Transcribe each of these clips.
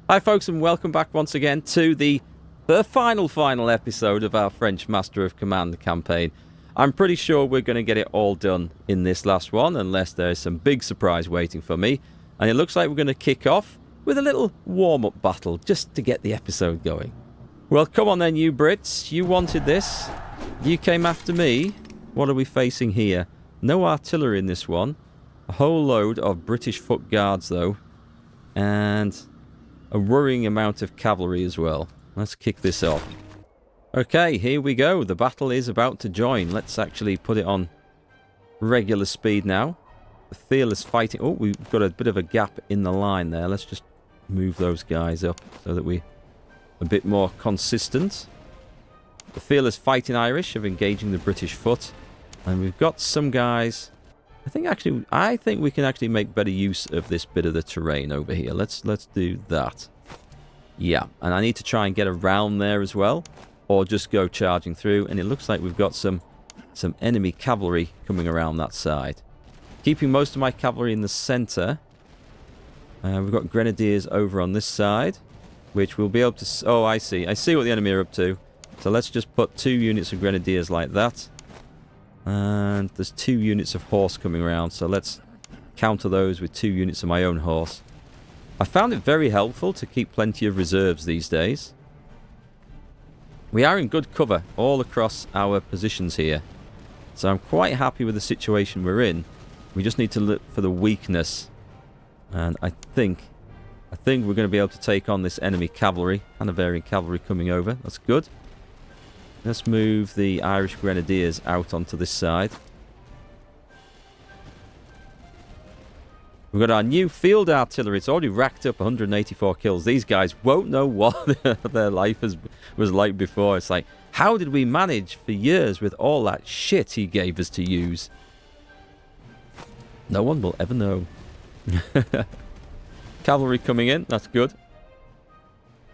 Hi folks, and welcome back once again to the final episode of our French Master of Command campaign. I'm pretty sure we're going to get it all done in this last one, unless there's some big surprise waiting for me. And it looks like we're going to kick off with a little warm-up battle, just to get the episode going. Well, come on then, you Brits. You wanted this. You came after me. What are we facing here? No artillery in this one. A whole load of British foot guards, though. And a worrying amount of cavalry as well. Let's kick this off. Okay, here we go. The battle is about to join. Let's actually put it on regular speed now. The fearless fighting... Oh, we've got a bit of a gap in the line there. Let's just move those guys up so that we're a bit more consistent. The fearless fighting Irish of engaging the British foot. And we've got some guys... I think we can actually make better use of this bit of the terrain over here. Let's do that. Yeah, and I need to try and get around there as well, or just go charging through. And it looks like we've got some enemy cavalry coming around that side. Keeping most of my cavalry in the center. We've got grenadiers over on this side, which we'll be able to... Oh, I see what the enemy are up to. So let's just put 2 units of grenadiers like that. And there's 2 units of horse coming around, so let's counter those with 2 units of my own horse. I found it very helpful to keep plenty of reserves these days. We are in good cover all across our positions here, so I'm quite happy with the situation we're in. We just need to look for the weakness, and I think we're going to be able to take on this enemy cavalry. Hanoverian cavalry coming over, that's good. Let's move the Irish Grenadiers out onto this side. We've got our new field artillery. It's already racked up 184 kills. These guys won't know what their life was like before. It's like, how did we manage for years with all that shit he gave us to use? No one will ever know. Cavalry coming in. That's good.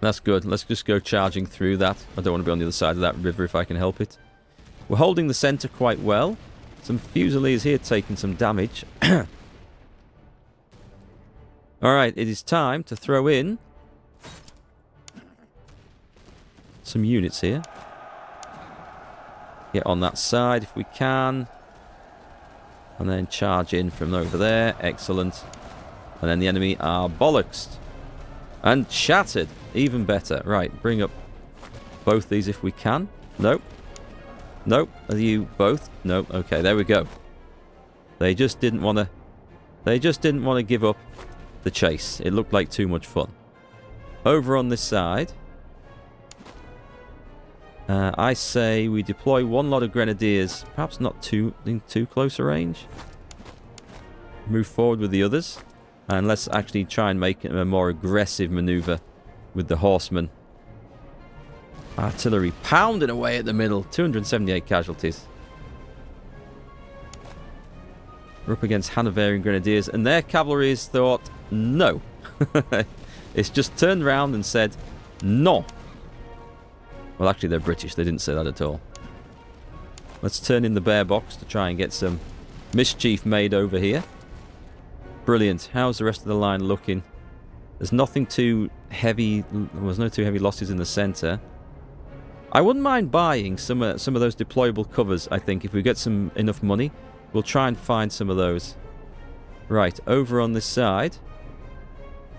That's good. Let's just go charging through that. I don't want to be on the other side of that river if I can help it. We're holding the centre quite well. Some Fusiliers here taking some damage. Alright, it is time to throw in some units here. Get on that side if we can. And then charge in from over there. Excellent. And then the enemy are bollocksed. And shattered. Even better. Right, bring up both these if we can. Nope. Nope. Are you both? Nope. Okay, there we go. They just didn't want to give up the chase. It looked like too much fun. Over on this side, I say we deploy one lot of grenadiers. Perhaps not in too close a range. Move forward with the others. And let's actually try and make it a more aggressive maneuver with the horsemen. Artillery pounding away at the middle. 278 casualties. We're up against Hanoverian Grenadiers, and their cavalry has thought, no. It's just turned around and said, no. Well, actually, they're British. They didn't say that at all. Let's turn in the bear box to try and get some mischief made over here. Brilliant. How's the rest of the line looking? There's nothing too heavy. There's no too heavy losses in the centre. I wouldn't mind buying some of those deployable covers. I think if we get enough money, we'll try and find some of those. Right, over on this side,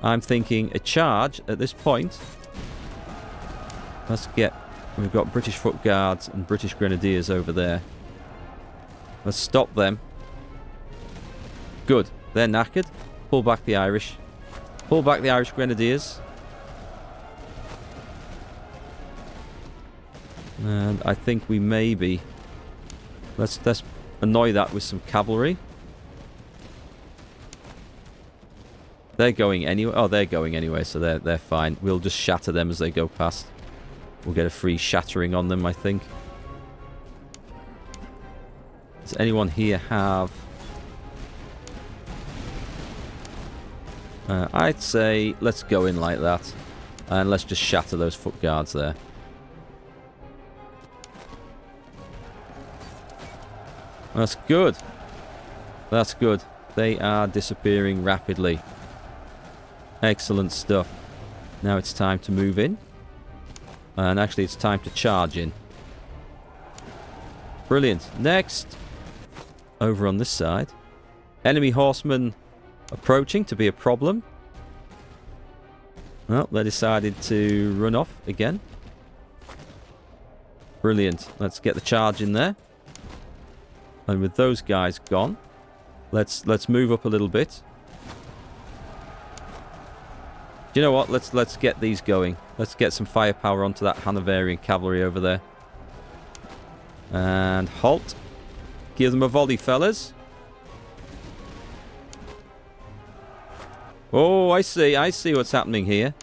I'm thinking a charge at this point. We've got British foot guards and British grenadiers over there. Let's stop them. Good. They're knackered. Pull back the Irish. Pull back the Irish Grenadiers. And I think we maybe... Let's annoy that with some cavalry. They're going anyway. Oh, they're going anyway, so they're fine. We'll just shatter them as they go past. We'll get a free shattering on them, I think. Does anyone here have... I'd say let's go in like that. And let's just shatter those foot guards there. That's good. That's good. They are disappearing rapidly. Excellent stuff. Now it's time to move in. And actually it's time to charge in. Brilliant. Next, over on this side. Enemy horsemen approaching to be a problem. Well, they decided to run off again. Brilliant. Let's get the charge in there. And with those guys gone, let's move up a little bit. Do you know what? Let's get these going. Let's get some firepower onto that Hanoverian cavalry over there. And halt. Give them a volley, fellas. Oh, I see what's happening here.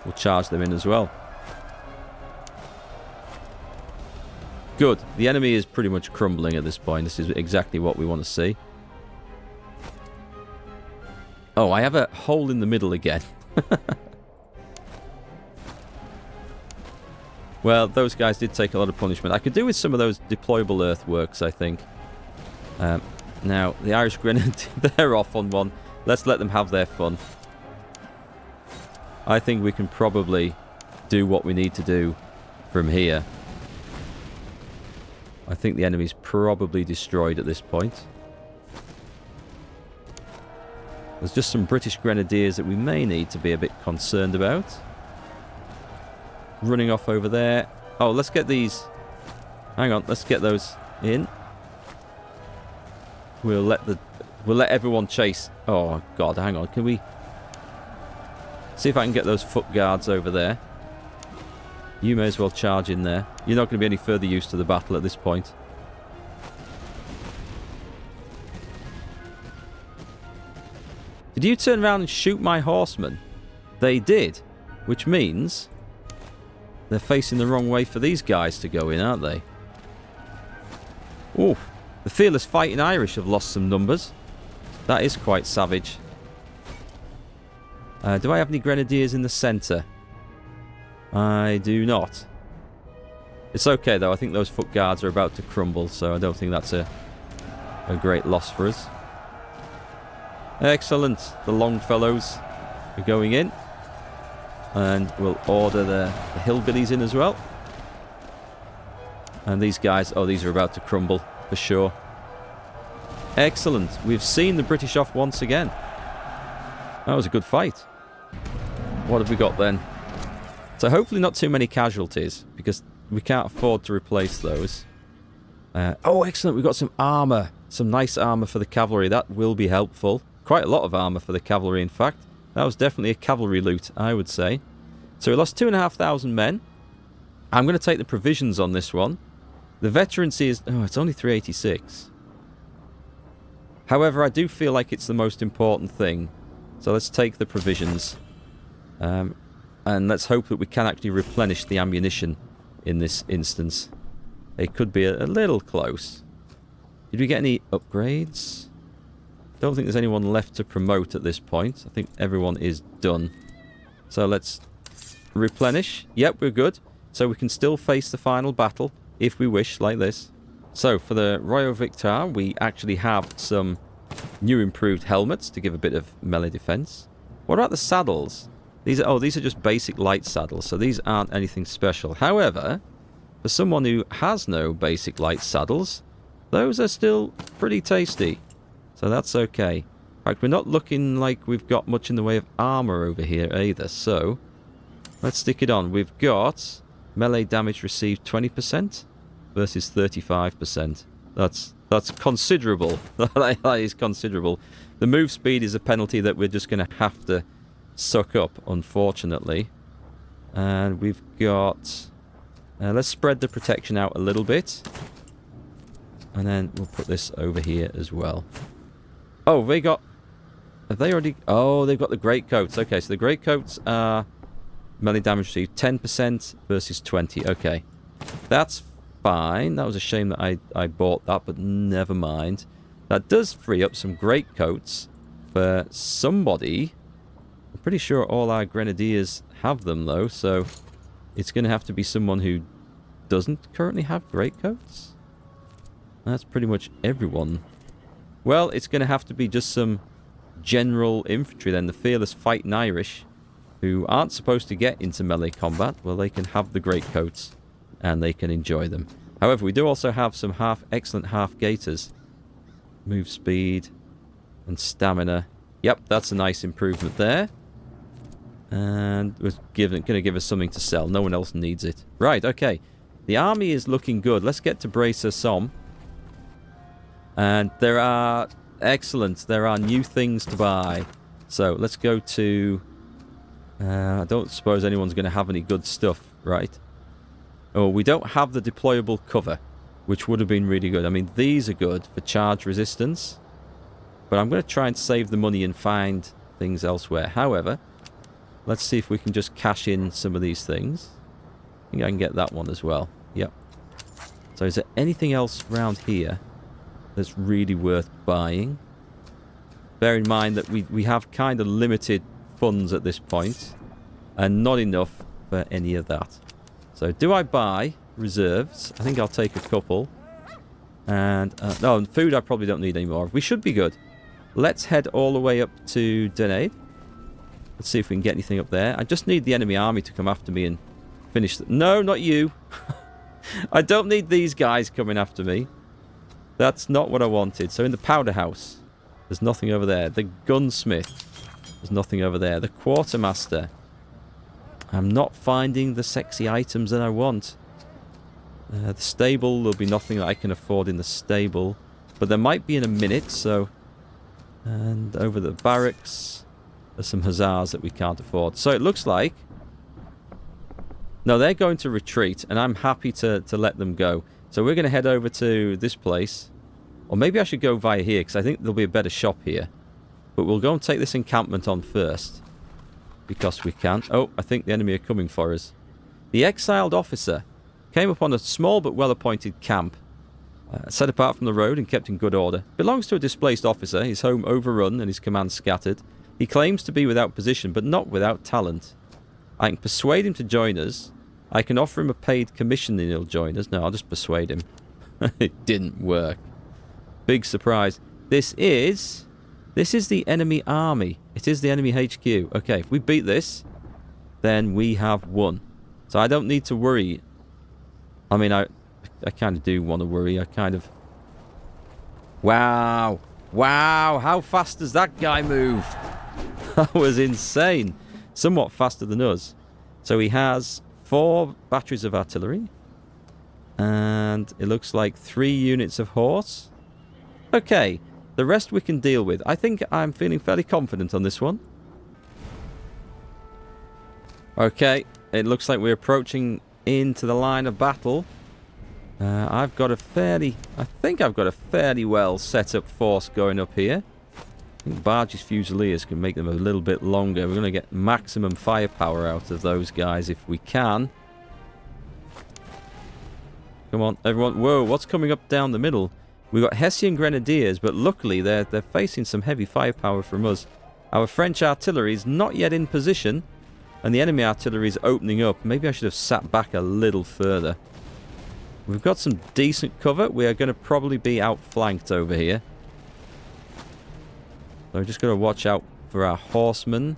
We'll charge them in as well. Good. The enemy is pretty much crumbling at this point. This is exactly what we want to see. Oh, I have a hole in the middle again. Well, those guys did take a lot of punishment. I could do with some of those deployable earthworks, I think. Now, the Irish Grenadiers, they're off on one. Let's let them have their fun. I think we can probably do what we need to do from here. I think the enemy's probably destroyed at this point. There's just some British Grenadiers that we may need to be a bit concerned about. Running off over there. Oh, let's get these... Hang on, let's get those in. We'll let everyone chase. Oh, God, hang on. Can we... See if I can get those foot guards over there. You may as well charge in there. You're not going to be any further use to the battle at this point. Did you turn around and shoot my horsemen? They did. Which means... they're facing the wrong way for these guys to go in, aren't they? Oof. The fearless fighting Irish have lost some numbers. That is quite savage. Do I have any grenadiers in the centre? I do not. It's okay though. I think those foot guards are about to crumble, so I don't think that's a great loss for us. Excellent. The Longfellows are going in. And we'll order the hillbillies in as well. And these guys, oh, these are about to crumble for sure. Excellent. We've seen the British off once again. That was a good fight. What have we got then? So hopefully not too many casualties, because we can't afford to replace those. Oh, excellent. We've got some armour. Some nice armour for the cavalry. That will be helpful. Quite a lot of armour for the cavalry, in fact. That was definitely a cavalry loot, I would say. So we lost 2,500 men. I'm going to take the provisions on this one. The veterancy is... oh, it's only 386. However, I do feel like it's the most important thing. So let's take the provisions. And let's hope that we can actually replenish the ammunition in this instance. It could be a little close. Did we get any upgrades? Don't think there's anyone left to promote at this point. I think everyone is done. So let's replenish. Yep, we're good. So we can still face the final battle if we wish, like this. So for the Royal Victor, we actually have some new improved helmets to give a bit of melee defense. What about the saddles? These are just basic light saddles, so these aren't anything special. However, for someone who has no basic light saddles, those are still pretty tasty. So that's okay. In fact, we're not looking like we've got much in the way of armour over here either, so let's stick it on. We've got melee damage received 20% versus 35%. That's considerable. That is considerable. The move speed is a penalty that we're just going to have to suck up, unfortunately. And we've got... let's spread the protection out a little bit. And then we'll put this over here as well. Oh, they got... have they already... oh, they've got the greatcoats. Okay, so the greatcoats are melee damage received 10% versus 20. Okay. That's fine. That was a shame that I bought that, but never mind. That does free up some greatcoats for somebody. I'm pretty sure all our grenadiers have them, though, so it's going to have to be someone who doesn't currently have greatcoats. That's pretty much everyone. Well, it's going to have to be just some general infantry then, the fearless fighting Irish, who aren't supposed to get into melee combat. Well, they can have the greatcoats and they can enjoy them. However, we do also have some excellent half-gators. Move speed and stamina. Yep, that's a nice improvement there. And was going to give us something to sell. No one else needs it. Right, okay. The army is looking good. Let's get to Bracer Somme. And there are... Excellent. There are new things to buy. So, let's go to... I don't suppose anyone's going to have any good stuff, right? Oh, we don't have the deployable cover, which would have been really good. I mean, these are good for charge resistance. But I'm going to try and save the money and find things elsewhere. However, let's see if we can just cash in some of these things. I think I can get that one as well. Yep. So is there anything else around here that's really worth buying? Bear in mind that we have kind of limited funds at this point, and not enough for any of that. So do I buy reserves? I think I'll take a couple. And no, food I probably don't need anymore. We should be good. Let's head all the way up to Dunade. Let's see if we can get anything up there. I just need the enemy army to come after me and finish. No, not you. I don't need these guys coming after me. That's not what I wanted. So in the powder house, there's nothing over there. The gunsmith, there's nothing over there. The quartermaster. I'm not finding the sexy items that I want. The stable, there'll be nothing that I can afford in the stable. But there might be in a minute, so... And over the barracks, there's some hussars that we can't afford. So it looks like... No, they're going to retreat, and I'm happy to let them go. So we're going to head over to this place. Or maybe I should go via here, because I think there'll be a better shop here. But we'll go and take this encampment on first. Because we can. Oh, I think the enemy are coming for us. The exiled officer came upon a small but well-appointed camp. Set apart from the road and kept in good order. Belongs to a displaced officer, his home overrun and his command scattered. He claims to be without position, but not without talent. I can persuade him to join us. I can offer him a paid commission and he'll join us. No, I'll just persuade him. It didn't work. Big surprise. This is the enemy army. It is the enemy HQ. Okay, if we beat this, then we have won. So I don't need to worry. I mean, I kind of do want to worry. I kind of... Wow. Wow, how fast does that guy move? That was insane. Somewhat faster than us. So he has 4 batteries of artillery. And it looks like 3 units of horse. Okay, the rest we can deal with. I think I'm feeling fairly confident on this one. Okay, it looks like we're approaching into the line of battle. I think I've got a fairly well set up force going up here. I think Barge's Fusiliers can make them a little bit longer. We're going to get maximum firepower out of those guys if we can. Come on, everyone. Whoa, what's coming up down the middle? We've got Hessian Grenadiers, but luckily they're facing some heavy firepower from us. Our French artillery is not yet in position, and the enemy artillery is opening up. Maybe I should have sat back a little further. We've got some decent cover. We are going to probably be outflanked over here. So we're just going to watch out for our horsemen,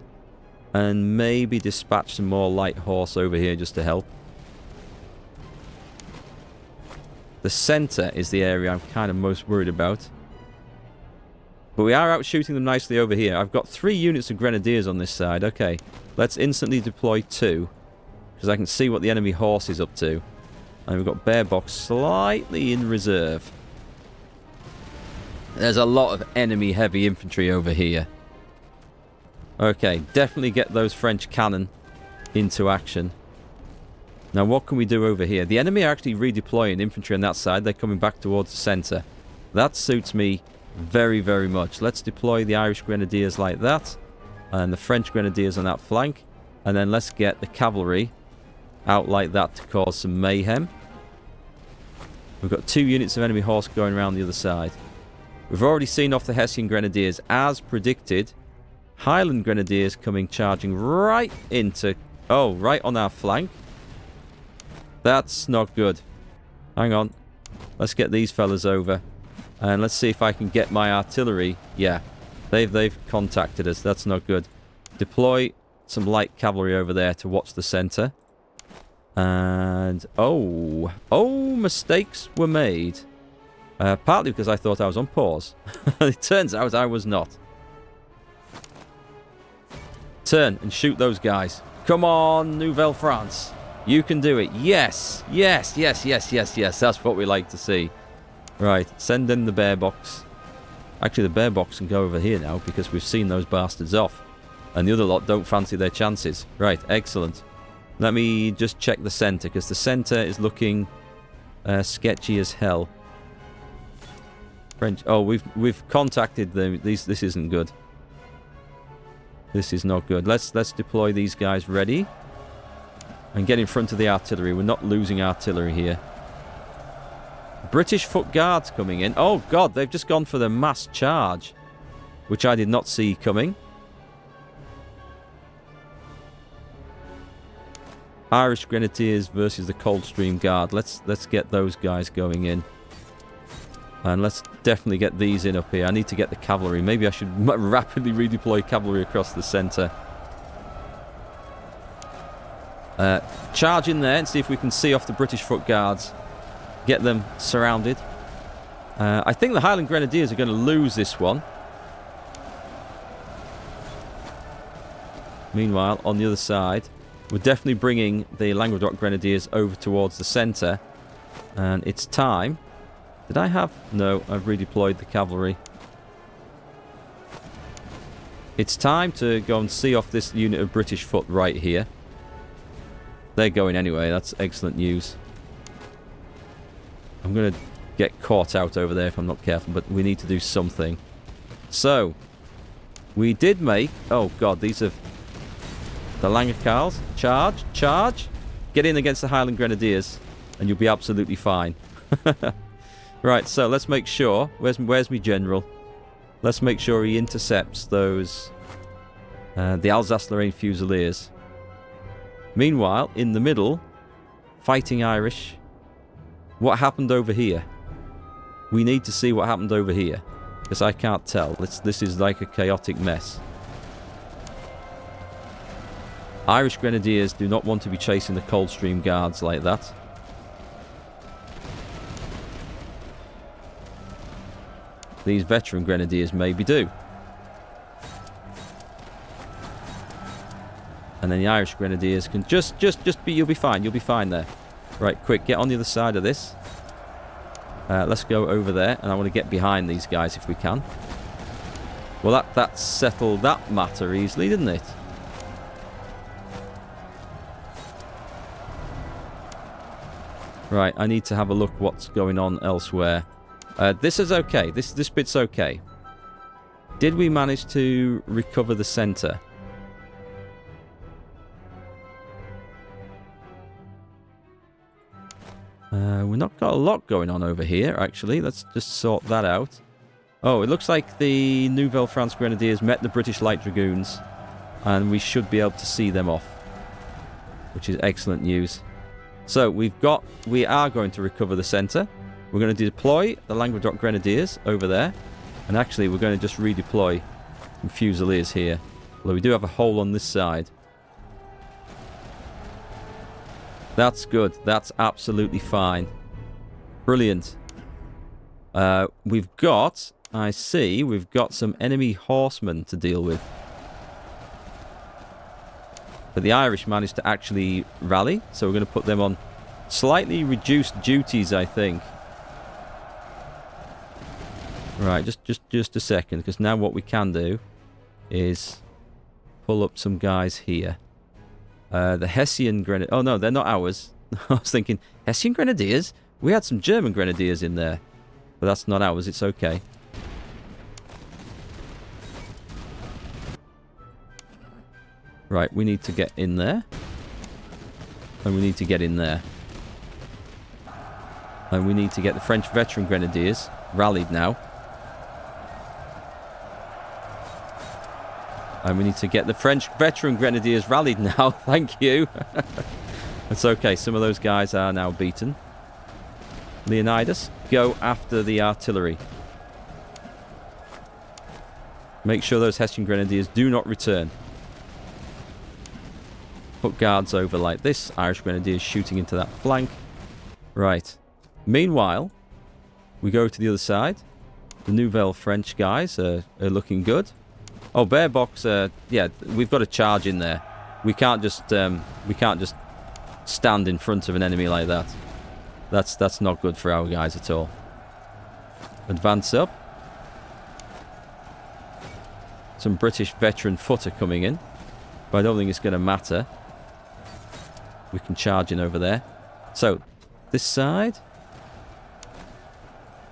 and maybe dispatch some more light horse over here just to help. The centre is the area I'm kind of most worried about. But we are out shooting them nicely over here. I've got 3 units of grenadiers on this side. Okay, let's instantly deploy 2. Because I can see what the enemy horse is up to. And we've got Bear Box slightly in reserve. There's a lot of enemy heavy infantry over here. Okay, definitely get those French cannon into action. Now, what can we do over here? The enemy are actually redeploying infantry on that side. They're coming back towards the centre. That suits me very, very much. Let's deploy the Irish Grenadiers like that. And the French Grenadiers on that flank. And then let's get the cavalry out like that to cause some mayhem. We've got 2 units of enemy horse going around the other side. We've already seen off the Hessian Grenadiers as predicted. Highland Grenadiers coming charging right into... Oh, right on our flank. That's not good. Hang on. Let's get these fellas over. And let's see if I can get my artillery. Yeah. They've contacted us. That's not good. Deploy some light cavalry over there to watch the center. And... oh, mistakes were made. Partly because I thought I was on pause. It turns out I was not. Turn and shoot those guys. Come on, Nouvelle France. You can do it. Yes. Yes, yes, yes, yes, yes. That's what we like to see. Right, send in the bear box. Actually, the bear box can go over here now because we've seen those bastards off. And the other lot don't fancy their chances. Right, excellent. Let me just check the center because the center is looking sketchy as hell. French. Oh, we've contacted them. This isn't good. This is not good. Let's deploy these guys ready. And get in front of the artillery. We're not losing artillery here. British foot guards coming in. Oh, God, they've just gone for the mass charge. Which I did not see coming. Irish Grenadiers versus the Coldstream Guard. Let's get those guys going in. And let's definitely get these in up here. I need to get the cavalry. Maybe I should rapidly redeploy cavalry across the centre. Charge in there and see if we can see off the British foot guards. Get them surrounded. I think the Highland Grenadiers are going to lose this one. Meanwhile, on the other side, we're definitely bringing the Languedoc Grenadiers over towards the centre. And it's time. Did I have... no, I've redeployed the cavalry. It's time to go and see off this unit of British foot right here. They're going anyway. That's excellent news. I'm going to get caught out over there if I'm not careful, but we need to do something. So, we did make... oh, God, these are... the Languedocals. Charge, charge. Get in against the Highland Grenadiers, and you'll be absolutely fine. Right, so let's make sure... where's me general? Let's make sure he intercepts those... the Alsace-Lorraine Fusiliers. Meanwhile, in the middle, fighting Irish. What happened over here? We need to see what happened over here. Because I can't tell. This is like a chaotic mess. Irish Grenadiers do not want to be chasing the Coldstream Guards like that. These veteran Grenadiers maybe do. And then the Irish Grenadiers can just be... you'll be fine. You'll be fine there. Right, quick, get on the other side of this. Let's go over there, and I want to get behind these guys if we can. Well, that settled that matter easily, didn't it? Right, I need to have a look what's going on elsewhere. This is okay. This bit's okay. Did we manage to recover the centre? We've not got a lot going on over here, actually. Let's just sort that out. Oh, it looks like the Nouvelle France Grenadiers met the British Light Dragoons, and we should be able to see them off, which is excellent news. So we are going to recover the centre. We're going to deploy the Languedoc Grenadiers over there, and actually we're going to just redeploy some Fusiliers here. Although we do have a hole on this side. That's good. That's absolutely fine. Brilliant. We've got... I see we've got some enemy horsemen to deal with. But the Irish managed to actually rally, so we're going to put them on slightly reduced duties, I think. Right, just a second, because now what we can do is pull up some guys here. The Hessian Grenadiers... oh, no, they're not ours. I was thinking, Hessian Grenadiers? We had some German Grenadiers in there. But that's not ours, it's okay. Right, we need to get in there. And we need to get in there. And we need to get the French veteran Grenadiers rallied now. And we need to get the French veteran Grenadiers rallied now. Thank you. It's okay. Some of those guys are now beaten. Leonidas, go after the artillery. Make sure those Hessian Grenadiers do not return. Put guards over like this. Irish Grenadiers shooting into that flank. Right. Meanwhile, we go to the other side. The Nouvelle French guys are looking good. Oh, Bear Box. Yeah, we've got a charge in there. We can't just stand in front of an enemy like that. That's not good for our guys at all. Advance up. Some British veteran footer coming in, but I don't think it's going to matter. We can charge in over there. So, this side.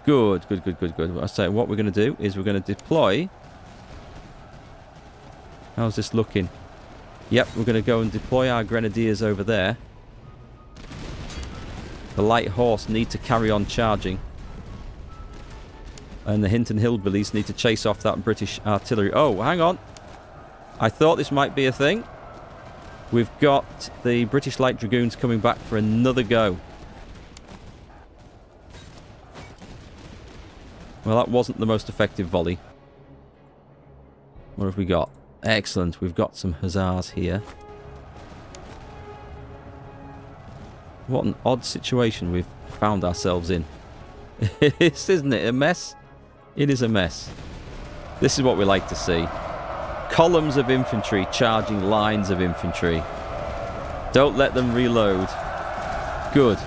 Good. I say what we're going to do is we're going to deploy. How's this looking? Yep, we're going to go and deploy our grenadiers over there. The light horse need to carry on charging. And the Hinton Hillbillies need to chase off that British artillery. Oh, hang on. I thought this might be a thing. We've got the British Light Dragoons coming back for another go. Well, that wasn't the most effective volley. What have we got? Excellent. We've got some hussars here. What an odd situation we've found ourselves in. It is, isn't it? A mess? It is a mess. This is what we like to see. Columns of infantry charging lines of infantry. Don't let them reload. Good.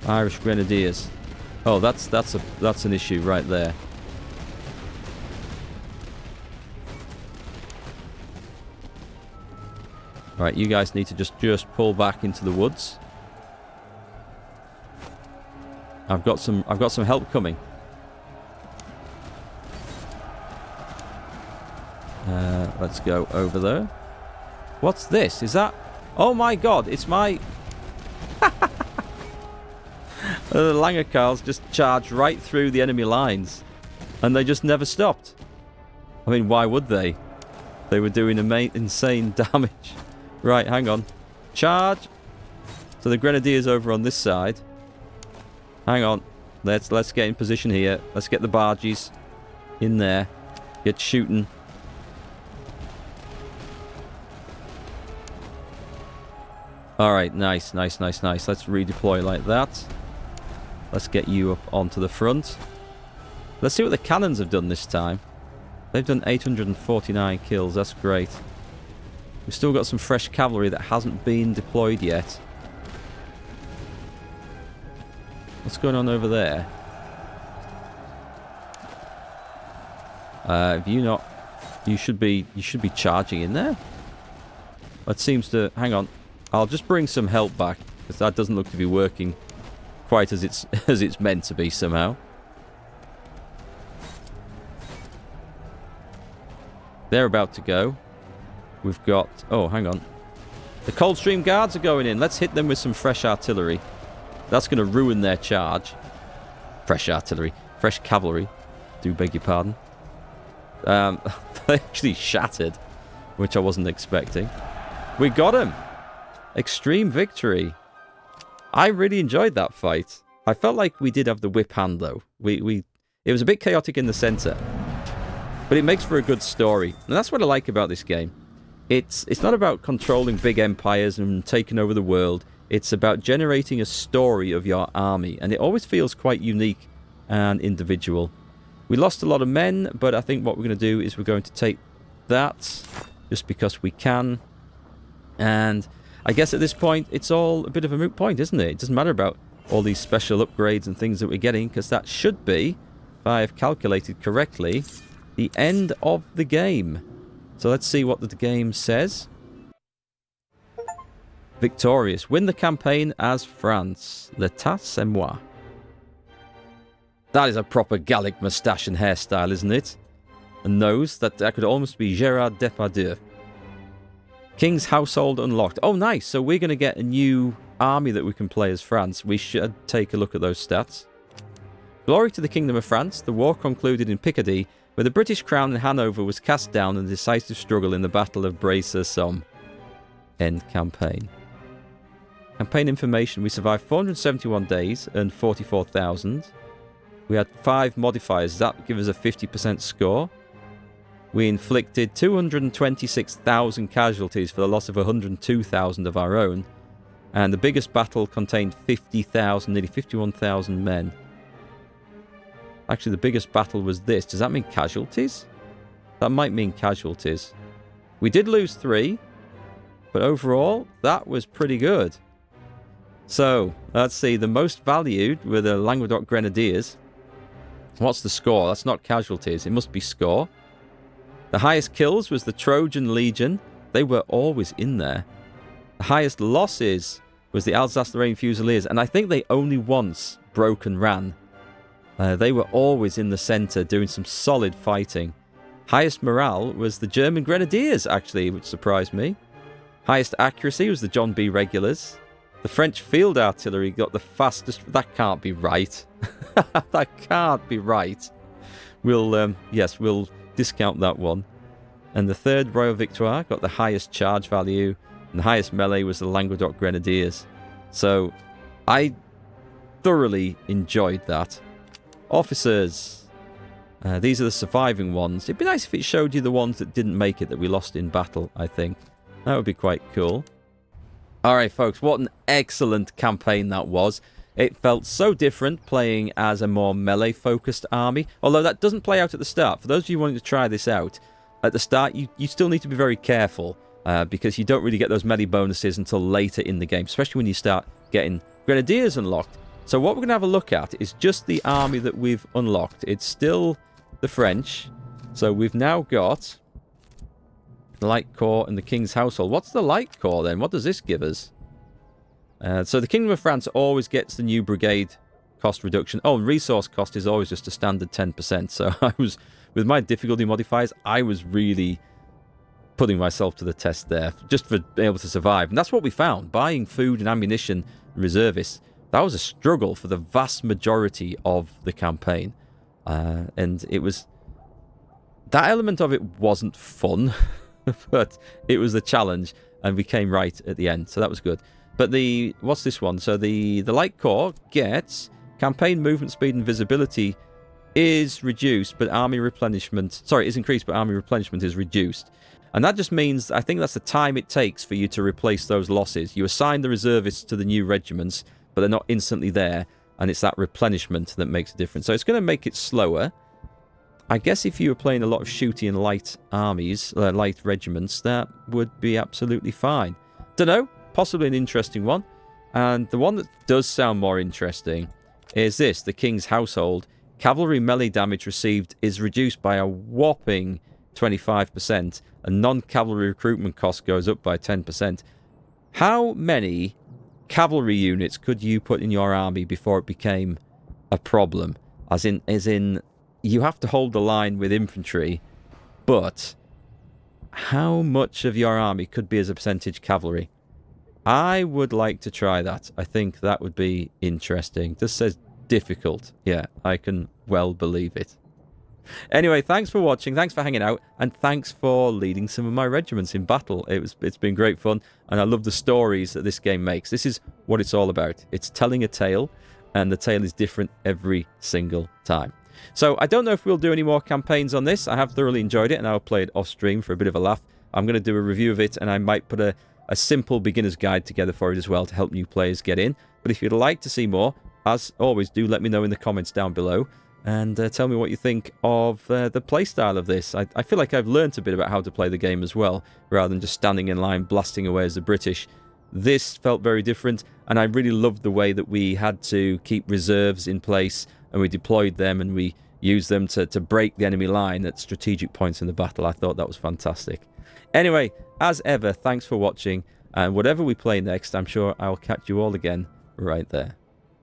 Irish Grenadiers. Oh, that's an issue right there. Right, you guys need to just pull back into the woods. I've got some help coming. Let's go over there. What's this? Is that... Oh my god, it's my... The Langerkarls just charged right through the enemy lines. And they just never stopped. I mean, why would they? They were doing insane damage. Right, hang on. Charge! So the Grenadiers over on this side. Hang on. Let's get in position here. Let's get the barges in there. Get shooting. Alright, nice. Let's redeploy like that. Let's get you up onto the front. Let's see what the cannons have done this time. They've done 849 kills. That's great. We've still got some fresh cavalry that hasn't been deployed yet. What's going on over there? Have you not... You should be charging in there. That seems to... Hang on. I'll just bring some help back, because that doesn't look to be working quite as it's meant to be somehow. They're about to go. We've got... Oh, hang on. The Coldstream Guards are going in. Let's hit them with some fresh artillery. That's going to ruin their charge. Fresh artillery. Fresh cavalry. Do beg your pardon. They actually shattered, which I wasn't expecting. We got him. Extreme victory. I really enjoyed that fight. I felt like we did have the whip hand, though. It was a bit chaotic in the center, but it makes for a good story. And that's what I like about this game. It's not about controlling big empires and taking over the world. It's about generating a story of your army, and it always feels quite unique and individual. We lost a lot of men, but I think what we're going to do is we're going to take that just because we can. And I guess at this point, it's all a bit of a moot point, isn't it? It doesn't matter about all these special upgrades and things that we're getting, because that should be, if I have calculated correctly, the end of the game. So let's see what the game says. Victorious. Win the campaign as France. L'état, c'est moi. That is a proper Gallic moustache and hairstyle, isn't it? A nose. That could almost be Gérard Depardieu. King's household unlocked. Oh, nice. So we're going to get a new army that we can play as France. We should take a look at those stats. Glory to the Kingdom of France. The war concluded in Picardy, where the British crown in Hanover was cast down in a decisive struggle in the Battle of Bray-sur-Somme. End campaign. Campaign information. We survived 471 days, earned 44,000. We had 5 modifiers. That gives us a 50% score. We inflicted 226,000 casualties for the loss of 102,000 of our own. And the biggest battle contained 50,000, nearly 51,000 men. Actually, the biggest battle was this. Does that mean casualties? That might mean casualties. We did lose 3, but overall, that was pretty good. So, let's see. The most valued were the Languedoc Grenadiers. What's the score? That's not casualties. It must be score. The highest kills was the Trojan Legion. They were always in there. The highest losses was the Alsace-Lorraine Fusiliers, and I think they only once broke and ran. They were always in the centre doing some solid fighting. Highest morale was the German Grenadiers, actually, which surprised me. Highest accuracy was the John B. Regulars. The French Field Artillery got the fastest... That can't be right. That can't be right. We'll discount that one. And the 3rd Royal Victoire got the highest charge value, and the highest melee was the Languedoc Grenadiers. So, I thoroughly enjoyed that. Officers. These are the surviving ones. It'd be nice if it showed you the ones that didn't make it, that we lost in battle, I think. That would be quite cool. Alright, folks, what an excellent campaign that was. It felt so different playing as a more melee-focused army. Although that doesn't play out at the start. For those of you wanting to try this out, at the start, you still need to be very careful. Because you don't really get those melee bonuses until later in the game. Especially when you start getting Grenadiers unlocked. So what we're going to have a look at is just the army that we've unlocked. It's still the French. So we've now got the Light Corps and the King's Household. What's the Light Corps then? What does this give us? So the Kingdom of France always gets the new brigade cost reduction. Oh, and resource cost is always just a standard 10%. So I was, with my difficulty modifiers, I was really putting myself to the test there just for being able to survive. And that's what we found. Buying food and ammunition and reservists, that was a struggle for the vast majority of the campaign. And it was... That element of it wasn't fun, but it was a challenge, and we came right at the end, so that was good. But the... What's this one? So the Light Corps gets campaign movement speed and visibility is reduced, but army replenishment... Sorry, is increased, but army replenishment is reduced. And that just means, I think that's the time it takes for you to replace those losses. You assign the reservists to the new regiments, but they're not instantly there, and it's that replenishment that makes a difference. So it's going to make it slower. I guess if you were playing a lot of shooty and light armies, light regiments, that would be absolutely fine. Dunno, possibly an interesting one. And the one that does sound more interesting is this, the King's Household. Cavalry melee damage received is reduced by a whopping 25%, and non-cavalry recruitment cost goes up by 10%. How many cavalry units could you put in your army before it became a problem? As in, you have to hold the line with infantry, but how much of your army could be as a percentage cavalry? I would like to try that. I think that would be interesting. This says difficult. Yeah, I can well believe it. Anyway, thanks for watching, thanks for hanging out, and thanks for leading some of my regiments in battle. It's been great fun, and I love the stories that this game makes. This is what it's all about. It's telling a tale, and the tale is different every single time. So I don't know if we'll do any more campaigns on this. I have thoroughly enjoyed it, and I'll play it off stream for a bit of a laugh. I'm going to do a review of it, and I might put a simple beginner's guide together for it as well to help new players get in. But if you'd like to see more, as always, do let me know in the comments down below. And tell me what you think of the playstyle of this. I feel like I've learnt a bit about how to play the game as well, rather than just standing in line blasting away as the British. This felt very different, and I really loved the way that we had to keep reserves in place, and we deployed them, and we used them to break the enemy line at strategic points in the battle. I thought that was fantastic. Anyway, as ever, thanks for watching, and whatever we play next, I'm sure I'll catch you all again right there.